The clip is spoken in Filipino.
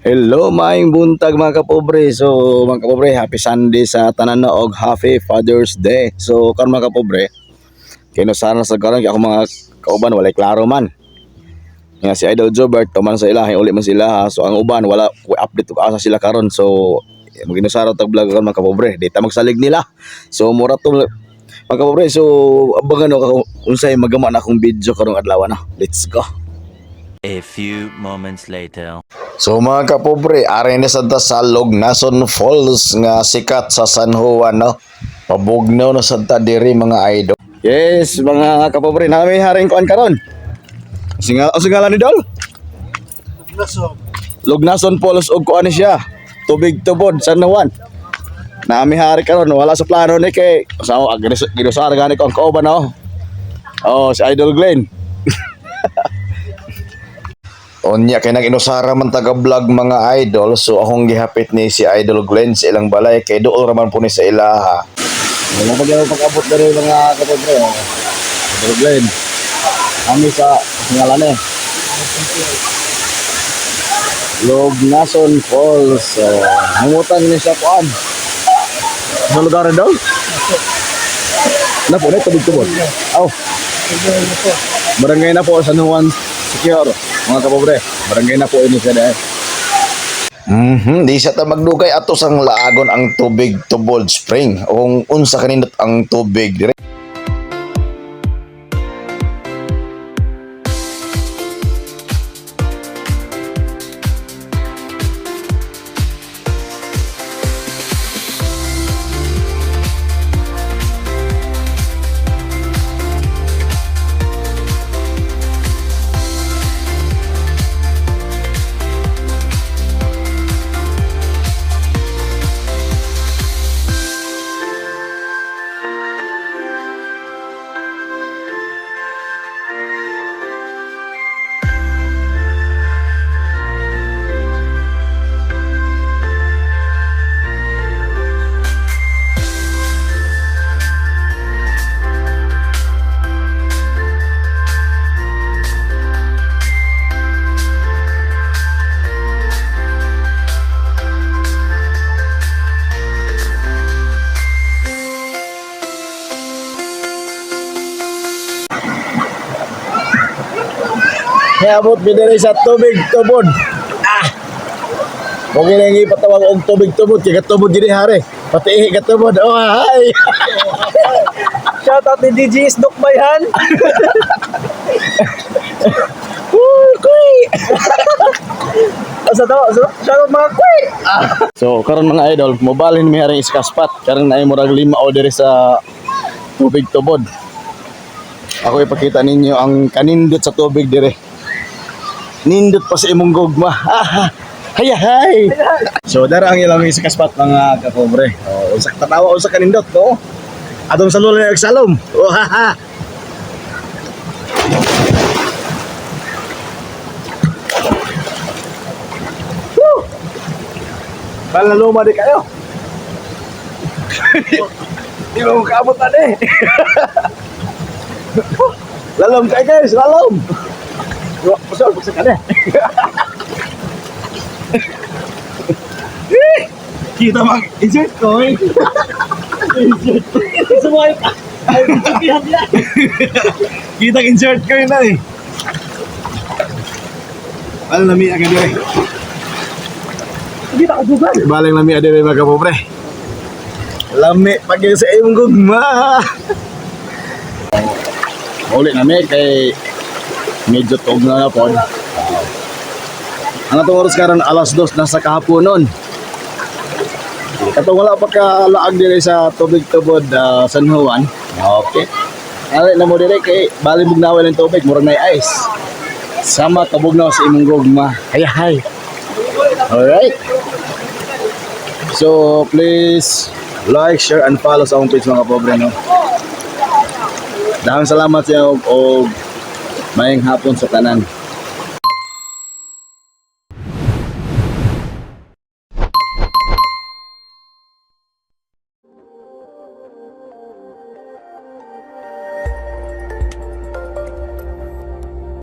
Hello, maayong buntag mga kapobre. So mga kapobre, happy Sunday sa tanan na og happy Father's Day. So karon mga kapobre, kino sana sa karon kay ako mga kauban walay klaro man. Nga si Idol Jobert tuman sa ilahi uli man sila ha. So ang uban wala update ug asa sila karon. So maginusara tag vlog karon mga kapobre. Dita magsalig nila. So mura to mga kapobre. So abangan ako unsay magama na akong video karong adlaw na. Let's go. A few moments later. So mga kapobre, ari na sa Lognason Falls nga sikat sa San Juan, no? Pabugnaw na sa diri mga idol. Yes, mga kapobre, nami haring kuan karon. Singalan ni Dol? Lognason Falls og kuan ni siya. Tubig tubod San Juan. Nami hari karon, wala sa plano ni kay sa ginusar gani ko ang kauban, no? Oh, si Idol Glenn. Onya kay nag-inusara man taga-vlog mga idol, so akong gihapit ni si Idol Glenn sa ilang balay kay dool raman po ni sa ilaha. Wala pa gyud pag-abot diri mga kapobre. Idol Glenn. Kami sa ngalan Lognason Falls. Hangutan ni sa kuan. Sa lugar daw? Na po na tubig-tubod. Aw. Barangay na po sa San Juan Secure. Mga kapobre, barangay na po ini sa dahil. Di siya ta magdugay ato sang laagon ang tubig tubod spring. Kung unsa kanindot ang tubig dire. Abot bidere sa tubig tubod. Okay lang ipatawag og tubig tubod kay katubod diri hari. Pati katubod. Oh, hi. Shout out ni DJ Isdok Bayhan. Kuy. Asa daw? Shout out mga kuy. So karon mga idol, mobalin mi haring iska spot karon na murag 5 o diri sa tubig tubod. Ako ipakita ninyo ang kanindot sa tubig dire. Nindot pa sa imong gugma. Hay. So dara ang ilang iska spot mga kapobre. Oh, usak tatawa usak kanindot, no? Atong salon na nagsalom. Oh, ha. Woo! Balaluma di kayo. Di mo kaabot na di. Lalom kayo guys, lalom. Pasal, pasal ka na. Kita mag-insert ko eh. Sumay ka. Ay, sabihan niya. Kita insert ko yun na eh. Alam nami agad yun eh. Hindi na kadugan. Balang nami agad yun mga kapobre. Lami pag yun sa imong gugma. Ulit nami kay medyo tog na po. Ang atong oras karon alas 2 na sa kahapon nun. Katong wala pa ka laag dire sa tubig tubod San Juan. Okay. Ali na mo dire kay bali bugnawan ng tubig murag may ice. Sama kabugnaw sa imong gugma. Hay. Alright. So please like, share and follow sa akong page mga pobre, no. Daghang salamat sa inyo og mayang hapon sa tanan.